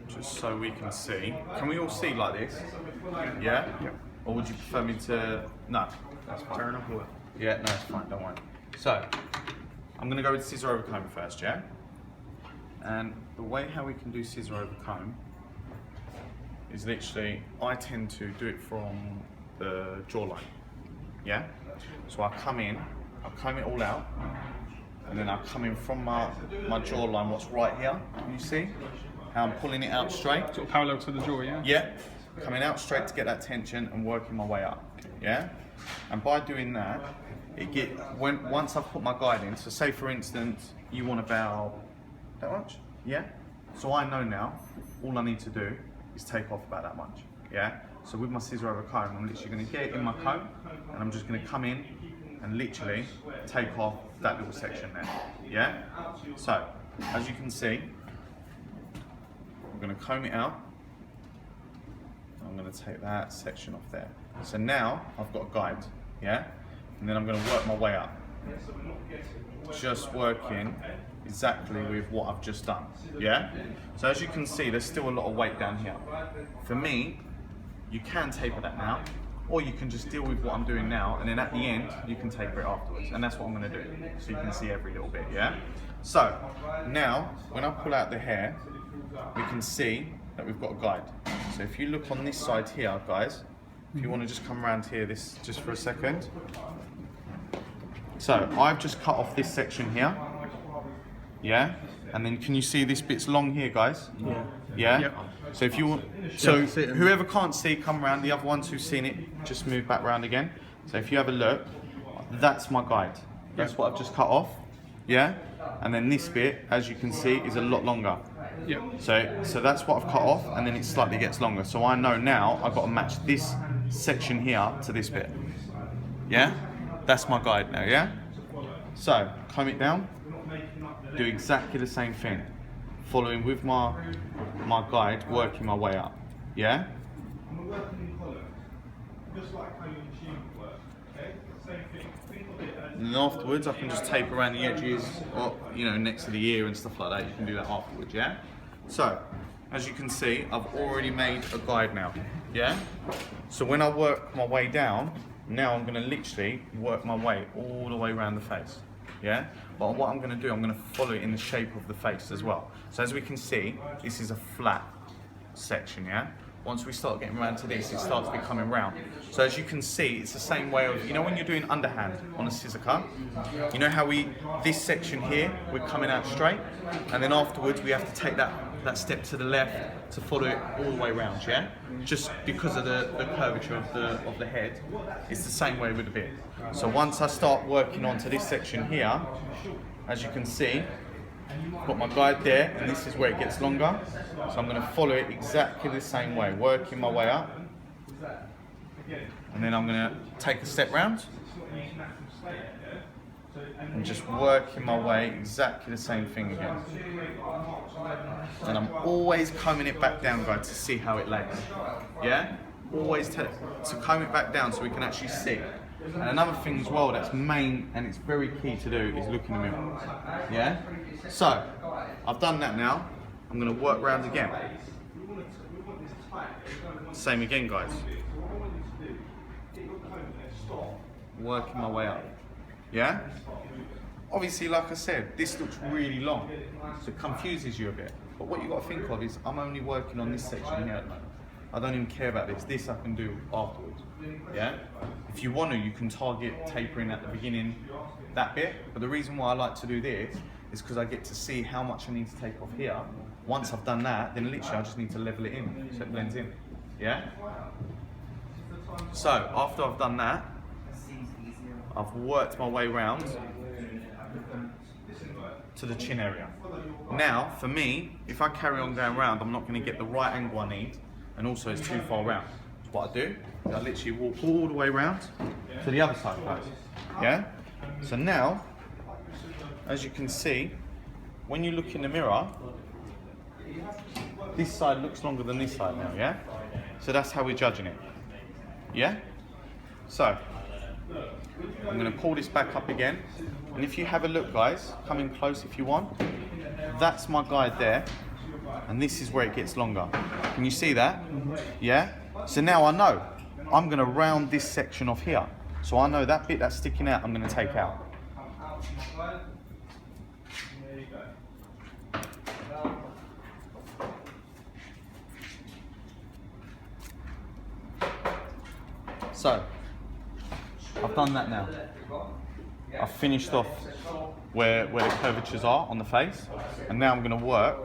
just so we can see. Can we all see like this? Yeah? Yep. Or would you prefer me to, no, That's fine. Turn off what? yeah, no, it's fine, don't worry. So, I'm gonna go with scissor over comb first, yeah? And the way how we can do scissor over comb is literally, I tend to do it from the jawline, yeah? So I come in, I comb it all out, and then I come in from my jawline, what's right here, you see? How I'm pulling it out straight. Sort of parallel to the jaw, yeah? Yeah, coming out straight to get that tension and working my way up, yeah? And by doing that, once I've put my guide in, so say for instance, you want about that much, yeah? So I know now, all I need to do is take off about that much, yeah? So with my scissor over comb, I'm literally gonna get it in my comb, and I'm just gonna come in and literally take off that little section there, yeah? So, as you can see, I'm gonna comb it out. I'm gonna take that section off there. So now, I've got a guide, yeah? And then I'm gonna work my way up. Just working exactly with what I've just done, yeah? So as you can see, there's still a lot of weight down here. For me, you can taper that now, or you can just deal with what I'm doing now, and then at the end, you can taper it afterwards. And that's what I'm gonna do, so you can see every little bit, yeah? So, now, when I pull out the hair, we can see that we've got a guide. So if you look on this side here, guys, if you wanna just come around here just for a second. So, I've just cut off this section here, yeah? And then can you see this bit's long here, guys? Yeah. Yeah? Yep. So if you want, so whoever can't see, come around. The other ones who've seen it, just move back round again. So if you have a look, that's my guide. That's what I've just cut off, yeah? And then this bit, as you can see, is a lot longer. Yep. So that's what I've cut off, and then it slightly gets longer. So I know now I've got to match this section here to this bit, yeah? That's my guide now, yeah? So, comb it down, do exactly the same thing. Following with my guide, working my way up, yeah? And then afterwards, I can just tape around the edges, or next to the ear and stuff like that. You can do that afterwards, yeah? So, as you can see, I've already made a guide now, yeah? So when I work my way down, now I'm gonna literally work my way all the way around the face, yeah? But what I'm gonna do, I'm gonna follow it in the shape of the face as well. So as we can see, this is a flat section, yeah? Once we start getting around to this, it starts becoming round. So as you can see, it's the same way of, when you're doing underhand on a scissor cut, you know how this section here, we're coming out straight, and then afterwards we have to take that step to the left to follow it all the way around, yeah? Just because of the curvature of the head, it's the same way with the beard. So once I start working onto this section here, as you can see, I've got my guide there, and this is where it gets longer. So I'm gonna follow it exactly the same way, working my way up. And then I'm gonna take a step round, and just working my way exactly the same thing again. And I'm always combing it back down, guys, to see how it lays. Yeah? Always to comb it back down so we can actually see. And another thing as well that's main and it's very key to do is look in the mirror. Yeah? So, I've done that now. I'm going to work round again. Same again, guys. Working my way up. Yeah? Obviously, like I said, this looks really long, so it confuses you a bit. But what you've got to think of is I'm only working on this section here at the moment. I don't even care about this. This I can do afterwards. Yeah? If you want to, you can target tapering at the beginning, that bit. But the reason why I like to do this is because I get to see how much I need to take off here. Once I've done that, then literally I just need to level it in so it blends in. Yeah? So, after I've done that, I've worked my way round to the chin area. Now, for me, if I carry on going round, I'm not going to get the right angle I need, and also it's too far round. So what I do is I literally walk all the way round to the other side, guys. Yeah? So now, as you can see, when you look in the mirror, this side looks longer than this side now, yeah? So that's how we're judging it. Yeah? So, I'm going to pull this back up again, and if you have a look, guys, come in close if you want. That's my guide there. and this is where it gets longer. Can you see that? Yeah? So now I know I'm going to round this section off here. So I know that bit that's sticking out I'm going to take out. So, I've done that now. I've finished off where the curvatures are on the face, and now I'm going to work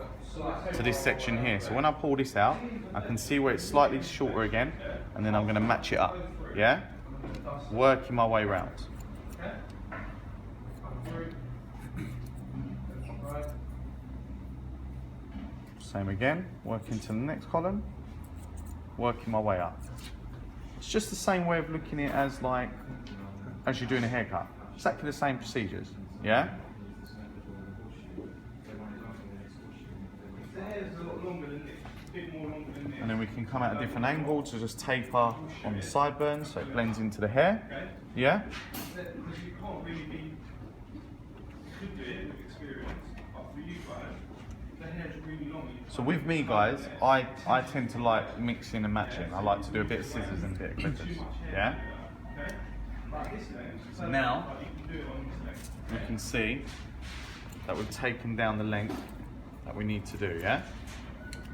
to this section here. So when I pull this out, I can see where it's slightly shorter again, and then I'm going to match it up, yeah? Working my way round. Same again, working to the next column, working my way up. It's just the same way of looking at it as you're doing a haircut. Exactly the same procedures, yeah? And then we can come at a different angle to just taper on the sideburns so it blends into the hair, yeah? So with me guys, I tend to like mixing and matching. I like to do a bit of scissors and a bit of clippers, yeah? So now, you can see that we've taken down the length that we need to do, yeah?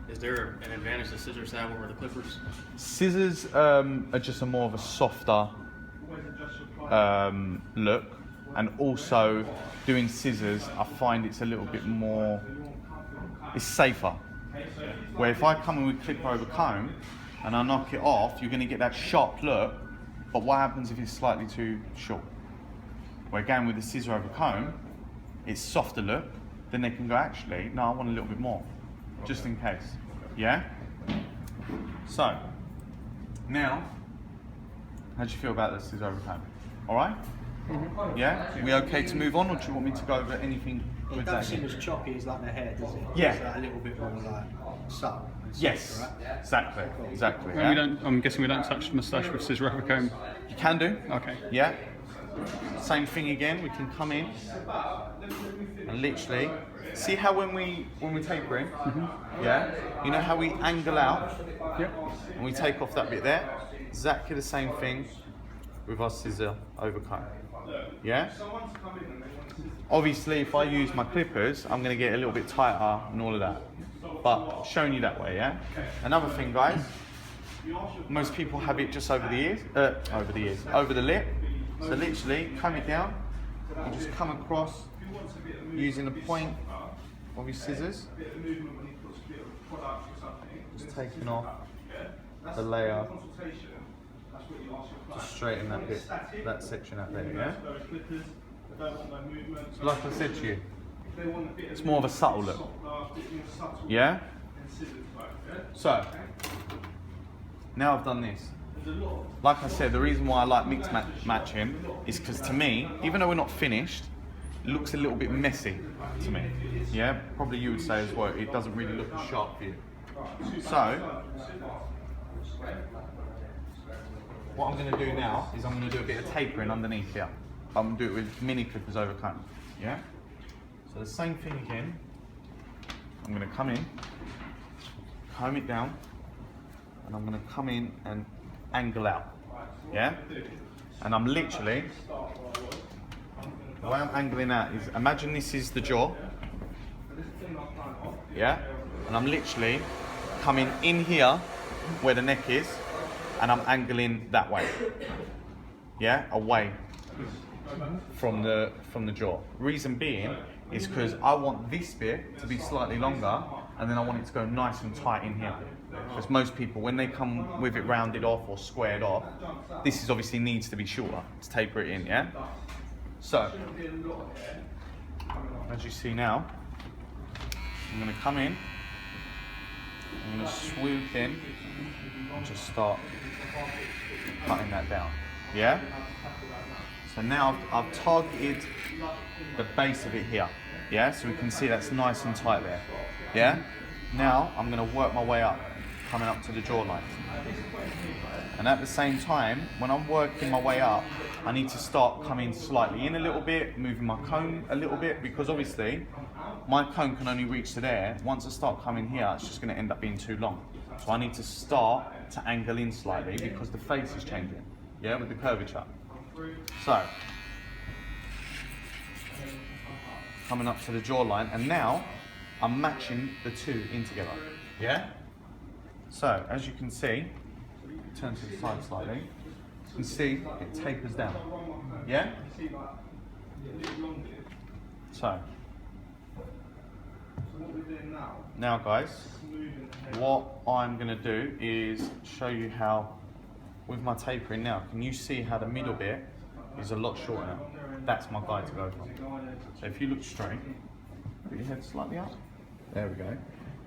Is there an advantage the scissors have over the clippers? Scissors are just a more of a softer look, and also doing scissors, I find it's a little bit more, it's safer. Where if I come in with clipper over comb and I knock it off, you're going to get that sharp look, but what happens if it's slightly too short? Where again with the scissor over comb, it's softer look, then they can go, actually, no, I want a little bit more, just in case, yeah? So, now, how do you feel about the scissor over comb? All right? Mm-hmm. Yeah? We okay to move on, or do you want me to go over anything with It that? doesn't seem as choppy as like the hair, does it? Yeah. It's a little bit more like subtle. and Yes, soft, right? exactly, exactly. And Yeah? we don't, I'm guessing we don't touch the moustache with scissor over comb. You can do. Okay. Yeah. Same thing again. We can come in and literally see how when we taper in, yeah, you know how we angle out, Yep. and we take off that bit there. Exactly the same thing with our scissor over comb. Yeah. Obviously, if I use my clippers, I'm going to get a little bit tighter and all of that. But showing you that way, yeah. Another thing, guys. Most people have it just over the ears, over the lip. So literally, comb it down. You just come across using the point of your scissors. Just taking off the layer. Just straighten that bit, that section out there, yeah? So like I said to you, it's more of a subtle look. Yeah? So, now I've done this. Like I said, the reason why I like mix matching is because to me, even though we're not finished, it looks a little bit messy to me. Yeah? Probably you would say as well, it doesn't really look as sharp for you. So, what I'm going to do now is I'm going to do a bit of tapering underneath here. I'm going to do it with mini clippers over comb. Yeah? So the same thing again. I'm going to come in, comb it down, and I'm going to come in and angle out. Yeah? And I'm literally, the way I'm angling out is, imagine this is the jaw. Yeah? And I'm literally coming in here where the neck is, and I'm angling that way. Yeah? Away from the jaw. Reason being is because I want this bit to be slightly longer, and then I want it to go nice and tight in here. Because most people, when they come with it rounded off or squared off, this is obviously needs to be shorter to taper it in, yeah? So, as you see now, I'm going to come in, I'm going to swoop in, and just start cutting that down, yeah? So now I've targeted the base of it here, yeah? So we can see that's nice and tight there, yeah? Now I'm going to work my way up. coming up to the jawline. And at the same time, when I'm working my way up, I need to start coming slightly in a little bit, moving my comb a little bit, because obviously my comb can only reach to there. Once I start coming here, it's just going to end up being too long. So I need to start to angle in slightly because the face is changing, yeah, with the curvature. So, coming up to the jawline, and now I'm matching the two in together, yeah? So, as you can see, turn to the side slightly, you can see it tapers down, yeah? So, now guys, what I'm going to do is show you how, with my tapering now, can you see how the middle bit is a lot shorter now? That's my guide to go from. So if you look straight, put your head slightly up, there we go.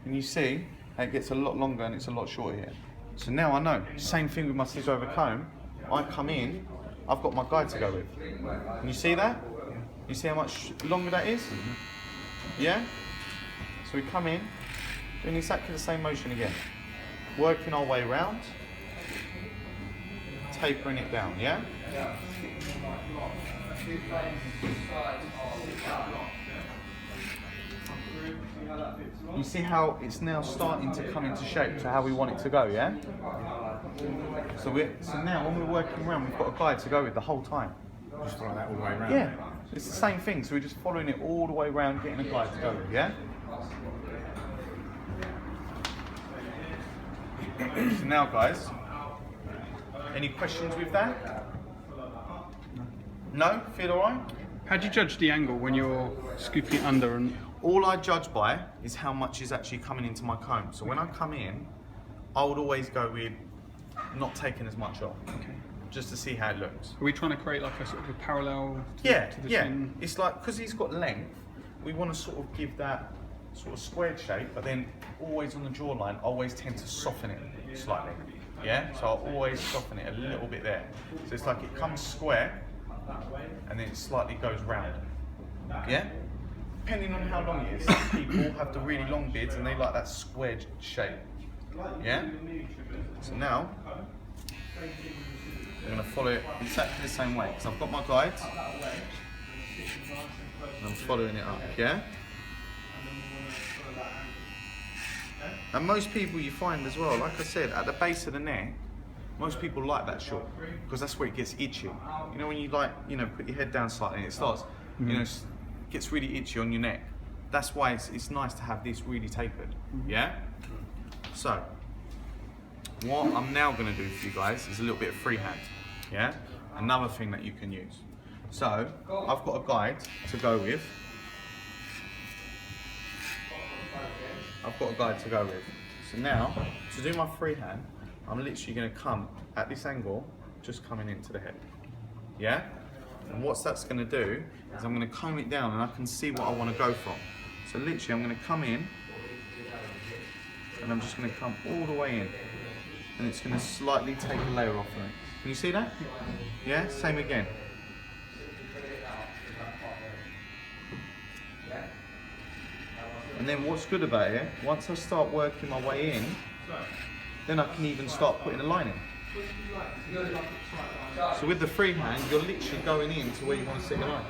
And you see how it gets a lot longer and it's a lot shorter here. So now I know, same thing with my scissor over comb, I come in, I've got my guide to go with. Can you see that? You see how much longer that is? Yeah? So we come in, doing exactly the same motion again. Working our way around, tapering it down, yeah? You see how it's now starting to come into shape to how we want it to go, yeah? So now when we're working around, we've got a guide to go with the whole time. Just follow that all the way around. Yeah, it's the same thing. So we're just following it all the way around, getting a guide to go with, yeah? So now guys, any questions with that? No? Feel alright? How do you judge the angle when you're scooping it under? And All I judge by is how much is actually coming into my comb. So when I come in, I would always go with not taking as much off, just to see how it looks. are we trying to create like a sort of a parallel to, Yeah, to the yeah. chin? It's like, because he's got length, we want to sort of give that sort of squared shape, but then always on the jawline, I always tend to soften it slightly. Yeah, so I'll always soften it a little bit there. So it's like it comes square, and then it slightly goes round. Yeah? Depending on how long it is, some people have the really long beards and they like that squared shape. Yeah? So now, I'm going to follow it exactly the same way, because I've got my guides, and I'm following it up, yeah? And most people you find as well, like I said, at the base of the neck, most people like that short, because that's where it gets itchy. You know when you like, you know, put your head down slightly and it starts, you know, gets really itchy on your neck. That's why it's nice to have this really tapered, yeah? So, what I'm now going to do for you guys is a little bit of freehand, yeah? Another thing that you can use. So, I've got a guide to go with. So now, to do my freehand, I'm literally going to come at this angle, just coming into the head, yeah? And what that's going to do is I'm going to comb it down and I can see what I want to go from. So literally I'm going to come in and I'm just going to come all the way in, and it's going to slightly take a layer off of it. Can you see that? Yeah, same again. And then what's good about it, once I start working my way in, then I can even start putting a line in. So with the freehand, you're literally going in to where you want to set your line.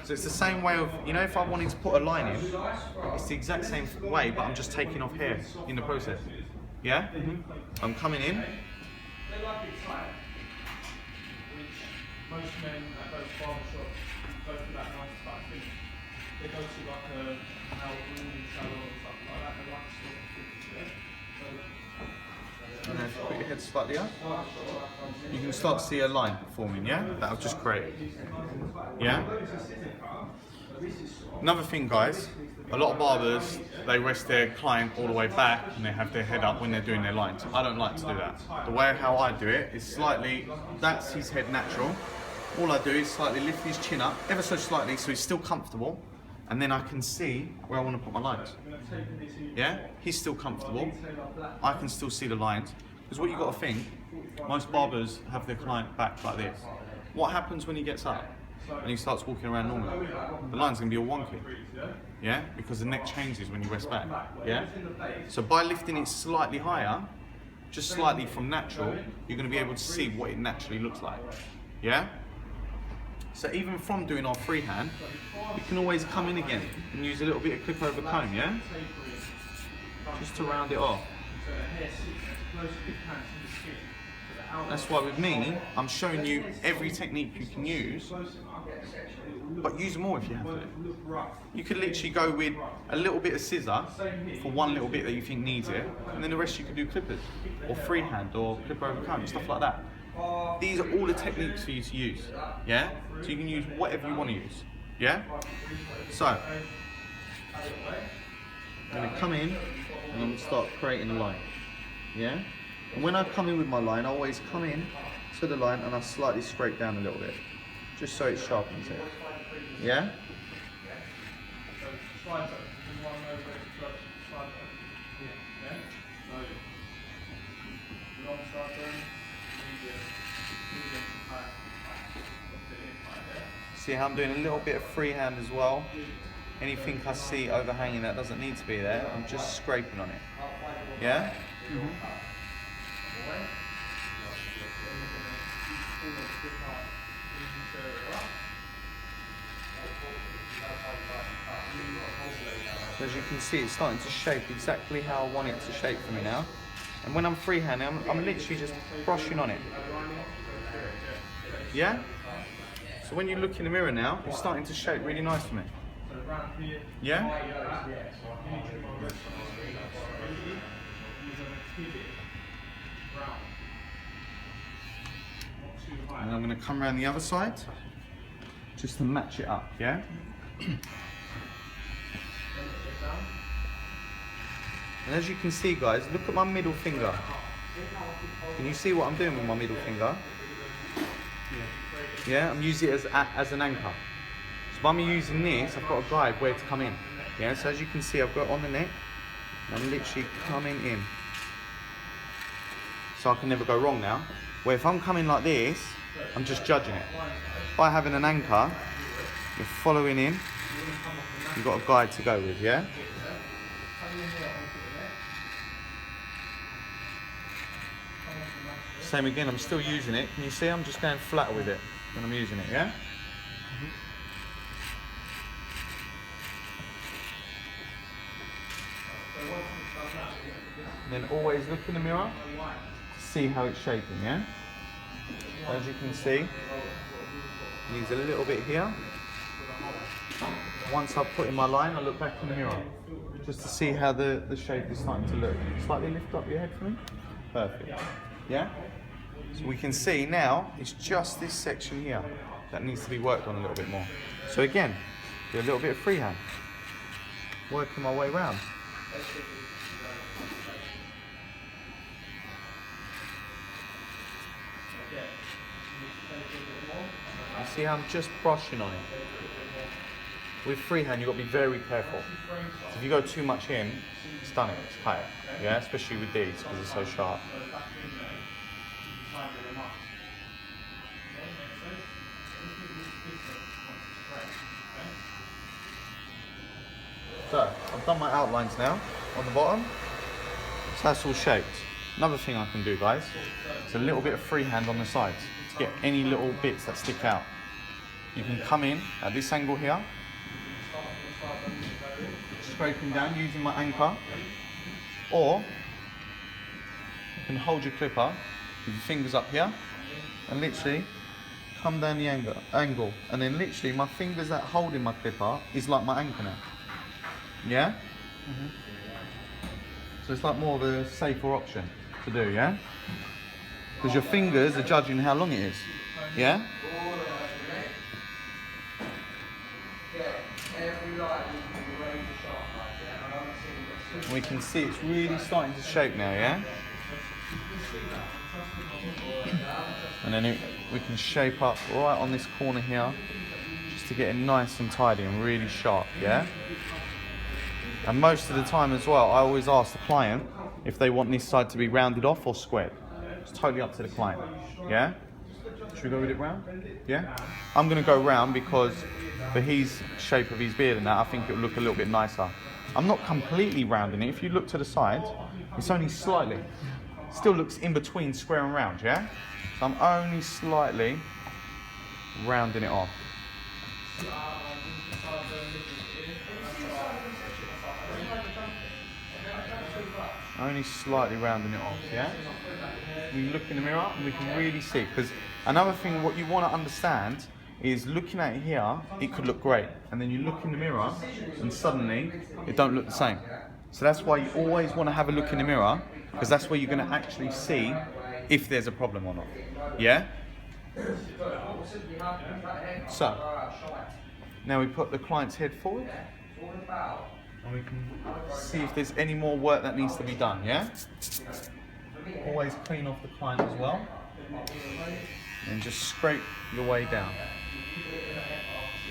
So it's the same way of, you know, if I wanted to put a line in, it's the exact same way, but I'm just taking off hair in the process. Yeah? I'm coming in. Most men that go to barbershops go through that 9 to 5 finish. They go to like a grooming salon or something like that. They like to sort of finish it. And then put your head slightly up. You can start to see a line forming, yeah? That I've just created. Yeah? Another thing, guys, a lot of barbers, they rest their client all the way back and they have their head up when they're doing their lines. I don't like to do that. The way how I do it is slightly, that's his head natural. All I do is slightly lift his chin up, ever so slightly, so he's still comfortable, and then I can see where I want to put my lines. Yeah? He's still comfortable. I can still see the lines. Because what you've got to think, most barbers have their client back like this. What happens when he gets up? and he starts walking around normally, the line's going to be all wonky. Yeah, because the neck changes when you rest back. Yeah, so by lifting it slightly higher, just slightly from natural, you're going to be able to see what it naturally looks like. Yeah. So even from doing our freehand, you can always come in again and use a little bit of clip over comb. Yeah, just to round it off. That's why with me, I'm showing you every technique you can use, but use more if you have to. You could literally go with a little bit of scissor for one little bit that you think needs it, and then the rest you can do clippers, or freehand, or clipper over comb, stuff like that. These are all the techniques for you to use, yeah? So you can use whatever you want to use, yeah? So, I'm going to come in, and I'm going to start creating a line, yeah? And when I come in with my line, I always come in to the line and I slightly scrape down a little bit, just so it sharpens it. Yeah? See how I'm doing a little bit of freehand as well? Anything I see overhanging that doesn't need to be there, I'm just scraping on it. Yeah? So as you can see, it's starting to shape exactly how I want it to shape for me now. And when I'm freehanding, I'm literally just brushing on it. Yeah? So when you look in the mirror now, it's starting to shape really nice for me. Yeah? And I'm going to come around the other side, just to match it up, yeah? And as you can see, guys, look at my middle finger. Can you see what I'm doing with my middle finger? Yeah, I'm using it as an anchor. So by me using this, I've got a guide where to come in. Yeah, so as you can see, I've got it on the neck, and I'm literally coming in. So I can never go wrong now. Where if I'm coming like this, I'm just judging it. By having an anchor, you're following in, you've got a guide to go with, yeah? Same again, I'm still using it. Can you see I'm just going flat with it when I'm using it, yeah? And then always look in the mirror to see how it's shaping, yeah? As you can see, use a little bit here. Once I've put in my line, I look back in the mirror just to see how the shape is starting to look. Slightly lift up your head for me. Perfect. Yeah? So we can see now it's just this section here that needs to be worked on a little bit more. So again, do a little bit of freehand. Working my way around. You see how I'm just brushing on it. With freehand, you've got to be very careful. So if you go too much in, it's done it, it's cut it. Yeah, especially with these because it's so sharp. So, I've done my outlines now on the bottom. So that's all shaped. Another thing I can do, guys, is a little bit of freehand on the sides to get any little bits that stick out. You can come in at this angle here, scraping down using my anchor, or you can hold your clipper with your fingers up here and literally come down the angle, and then literally my fingers that holding my clipper is like my anchor now. Yeah? So it's like more of a safer option to do, yeah? Because your fingers are judging how long it is. Yeah? We can see it's really starting to shape now, yeah? And then we can shape up right on this corner here just to get it nice and tidy and really sharp, yeah? And most of the time as well, I always ask the client if they want this side to be rounded off or squared. It's totally up to the client, yeah? Should we go with it round? Yeah? I'm going to go round because for his shape of his beard and that, I think it'll look a little bit nicer. I'm not completely rounding it. If you look to the side, it's only slightly. Still looks in between square and round, yeah? So I'm only slightly rounding it off. Only slightly rounding it off, yeah? We look in the mirror and we can really see, because another thing what you want to understand is looking at it here, it could look great, and then you look in the mirror and suddenly it don't look the same. So that's why you always want to have a look in the mirror, because that's where you're going to actually see if there's a problem or not, yeah? So, now we put the client's head forward and we can see if there's any more work that needs to be done, yeah? Always clean off the client as well. And just scrape your way down.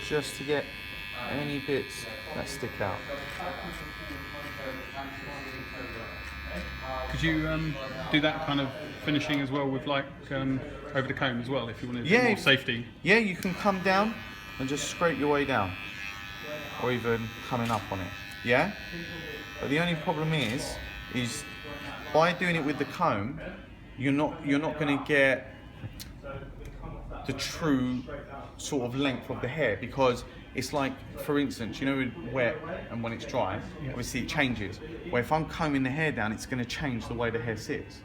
Just to get any bits that stick out. Could you do that kind of finishing as well with like over the comb as well, if you wanted more safety? Yeah, you can come down and just scrape your way down. Or even coming up on it. Yeah? But the only problem is by doing it with the comb, you're not going to get the true sort of length of the hair, because it's like, for instance, you know, with wet and when it's dry, obviously it changes. Where if I'm combing the hair down, it's going to change the way the hair sits.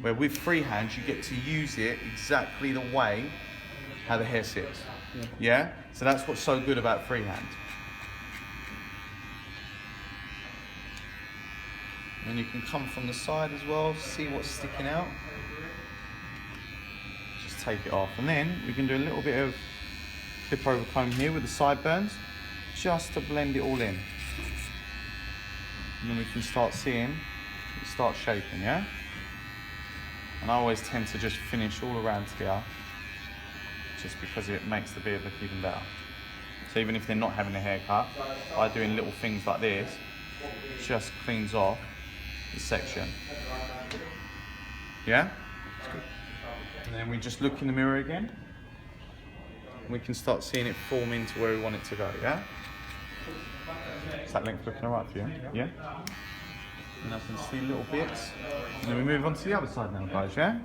Where with freehand, you get to use it exactly the way how the hair sits. Yeah? So that's what's so good about freehand. And you can come from the side as well, see what's sticking out. Just take it off. And then we can do a little bit of clip over comb here with the sideburns, just to blend it all in. And then we can start seeing, start shaping, yeah? And I always tend to just finish all around here, just because it makes the beard look even better. So even if they're not having a haircut, by doing little things like this, just cleans off the section. Yeah? And then we just look in the mirror again. We can start seeing it form into where we want it to go, yeah? Is that length looking alright for you? Yeah? And I can see little bits. And then we move on to the other side now, guys, yeah?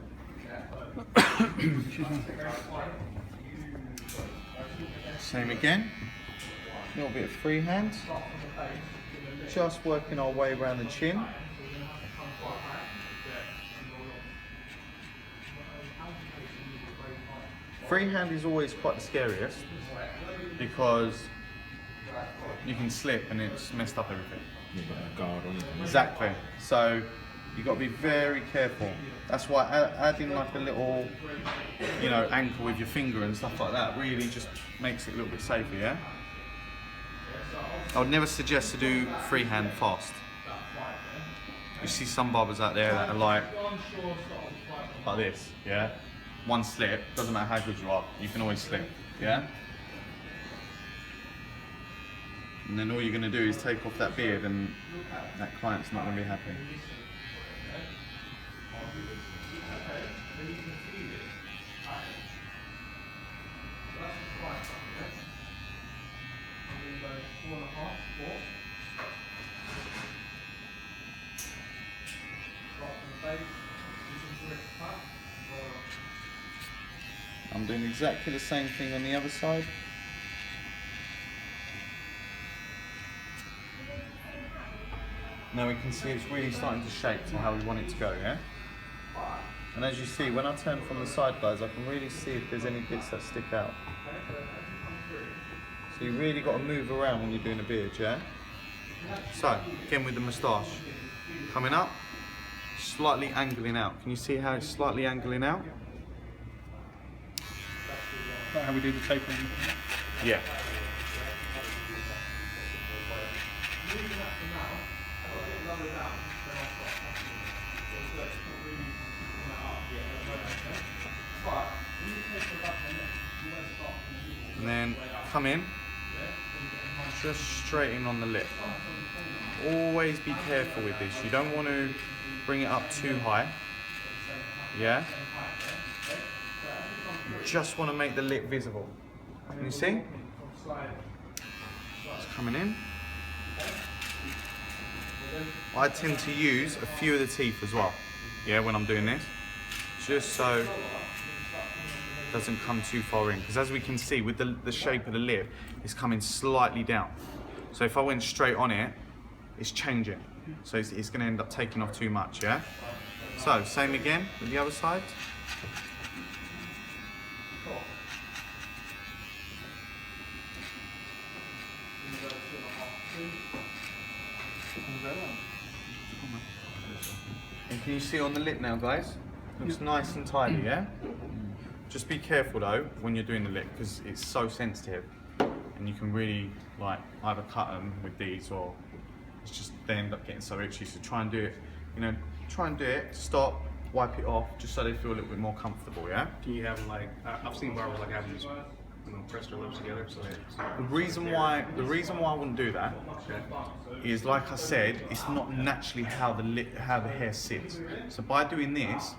Same again. A little bit of freehand. Just working our way around the chin. Freehand is always quite the scariest because you can slip and it's messed up everything. You've got a guard on it. Exactly. So you've got to be very careful. That's why adding like a little, you know, anchor with your finger and stuff like that really just makes it a little bit safer, yeah? I would never suggest to do freehand fast. You see some barbers out there that are like this, yeah? One slip, doesn't matter how good you are, you can always slip, yeah? And then all you're going to do is take off that beard and that client's not going to be happy. I'm doing exactly the same thing on the other side. Now we can see it's really starting to shape to how we want it to go, yeah? And as you see, when I turn from the side, guys, I can really see if there's any bits that stick out. So you really got to move around when you're doing a beard, yeah? So, again with the moustache. Coming up, slightly angling out. Can you see how it's slightly angling out? Is that how we do the tapering? Yeah. And then come in, just straighten on the lip. Always be careful with this. You don't want to bring it up too high. Yeah? just want to make the lip visible. Can you see? It's coming in. I tend to use a few of the teeth as well, yeah, when I'm doing this, just so it doesn't come too far in, because as we can see with the shape of the lip, it's coming slightly down. So if I went straight on it, it's changing. So it's going to end up taking off too much, yeah? So same again with the other side. And can you see on the lip now, guys? Looks nice and tidy, yeah? Just be careful though when you're doing the lip, because it's so sensitive, and you can really like either cut them with these, or it's just they end up getting so itchy. So try and do it, you know, try and do it, stop, wipe it off, just so they feel a little bit more comfortable, yeah? Can you have them like, I've seen barbers like having these, you know, press their lips together, so The reason why I wouldn't do that is, like I said, it's not naturally how the hair sits. So by doing this,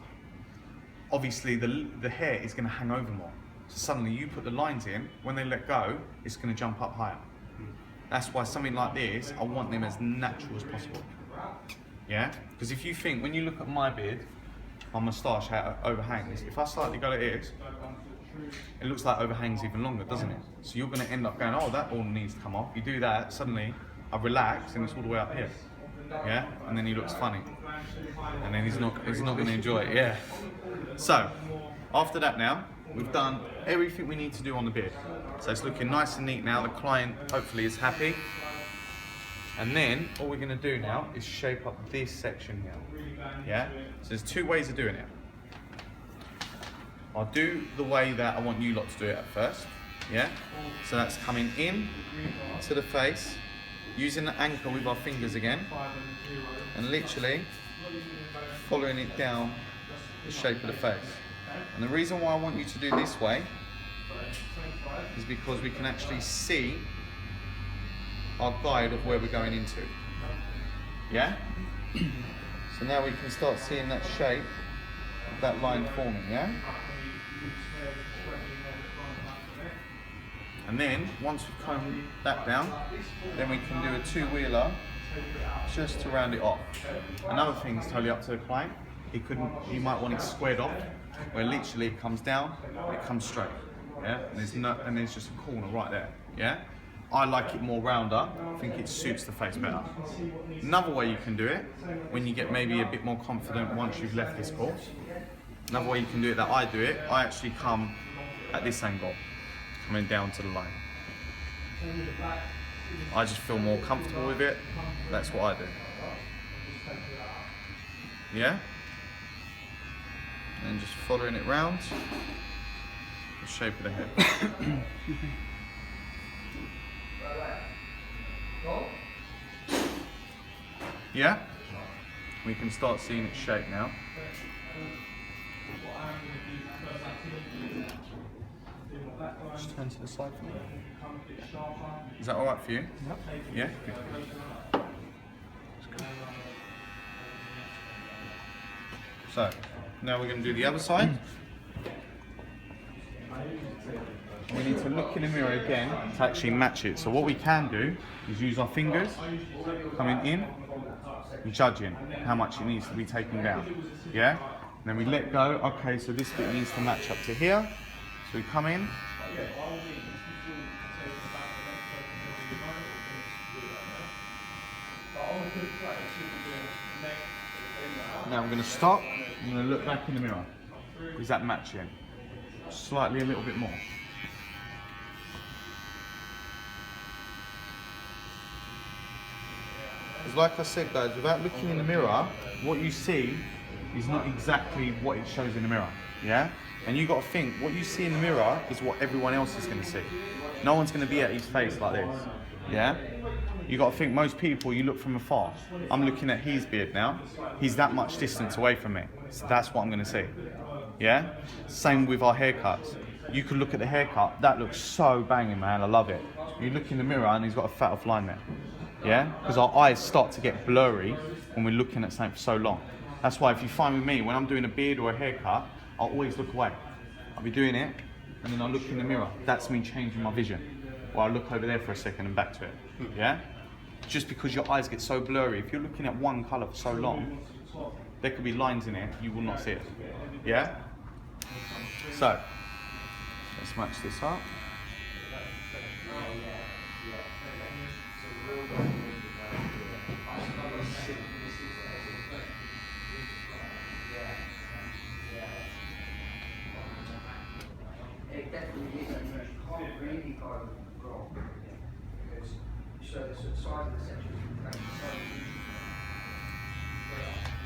obviously the hair is going to hang over more. So suddenly you put the lines in, when they let go, it's going to jump up higher. That's why something like this, I want them as natural as possible. Yeah? Because if you think, when you look at my beard, my moustache, how it overhangs, if I slightly go like this, it looks like it overhangs even longer, doesn't it? So you're going to end up going, oh, that all needs to come off. You do that, suddenly I relax and it's all the way up here. Yeah? And then he looks funny. And then he's not going to enjoy it, yeah. So, after that now, we've done everything we need to do on the beard. So it's looking nice and neat now. The client hopefully is happy. And then all we're going to do now is shape up this section here. Yeah? So there's two ways of doing it. I'll do the way that I want you lot to do it at first. Yeah? So that's coming in to the face, using the anchor with our fingers again, and literally following it down the shape of the face. And the reason why I want you to do this way is because we can actually see our guide of where we're going into. Yeah? So now we can start seeing that shape of that line forming, yeah? And then, once we've combed that down, then we can do a two-wheeler just to round it off. Another thing is totally up to the client. He might want it squared off, where literally it comes down, it comes straight. Yeah? And there's just a corner right there. Yeah? I like it more rounder. I think it suits the face better. Another way you can do it, when you get maybe a bit more confident once you've left this course, another way you can do it that I do it, I actually come at this angle, coming down to the line. I just feel more comfortable with it. That's what I do. Yeah? And just following it round, the shape of the head. Yeah? We can start seeing its shape now. Just turn to the side for me. Is that alright for you? Yep. Yeah? Good. So, now we're going to do the other side. We need to look in the mirror again to actually match it. So what we can do is use our fingers coming in and judging how much it needs to be taken down. Yeah? And then we let go. Okay, so this bit needs to match up to here. So we come in. Now I'm going to stop. I'm going to look back in the mirror. Is that matching? Slightly a little bit more. Because like I said guys, without looking in the mirror, what you see is not exactly what it shows in the mirror. Yeah? And you got to think, what you see in the mirror is what everyone else is going to see. No one's going to be at his face like this. Yeah? You got to think, most people, you look from afar. I'm looking at his beard now. He's that much distance away from me. So that's what I'm going to see. Yeah? Same with our haircuts. You can look at the haircut. That looks so banging, man. I love it. You look in the mirror and he's got a fat off line there. Yeah? Because our eyes start to get blurry when we're looking at something for so long. That's why if you find with me, when I'm doing a beard or a haircut, I'll always look away. I'll be doing it, and then I look in the mirror. That's me changing my vision. Or I look over there for a second and back to it. Yeah? Just because your eyes get so blurry, if you're looking at one colour for so long, there could be lines in it, you will not see it. Yeah? So, let's match this up. It definitely is. You can't really go wrong because so the size of the section is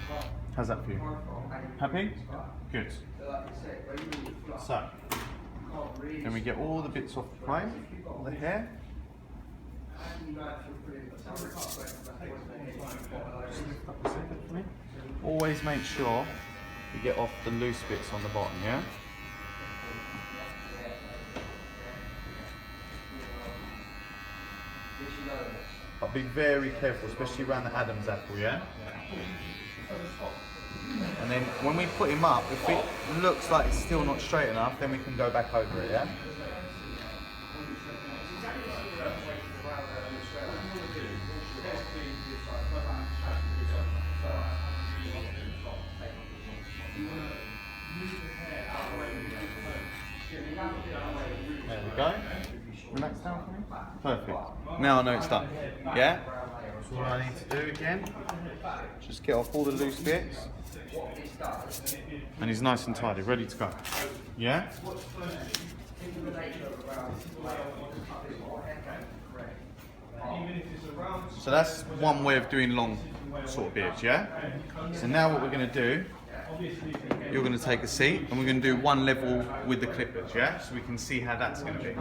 so How's that for you? Happy? Good. So, then we get all the bits off the frame, all the hair. Always make sure you get off the loose bits on the bottom, yeah? But be very careful, especially around the Adam's apple, yeah? And then when we put him up, if it looks like it's still not straight enough, then we can go back over it, yeah? There we go. Relax down for me. Perfect. Now I know it's done. Yeah? So what I need to do again, just get off all the loose bits. And he's nice and tidy, ready to go. Yeah? So that's one way of doing long sort of beards, yeah? So now what we're going to do, you're going to take a seat and we're going to do one level with the clippers, yeah? So we can see how that's going to be.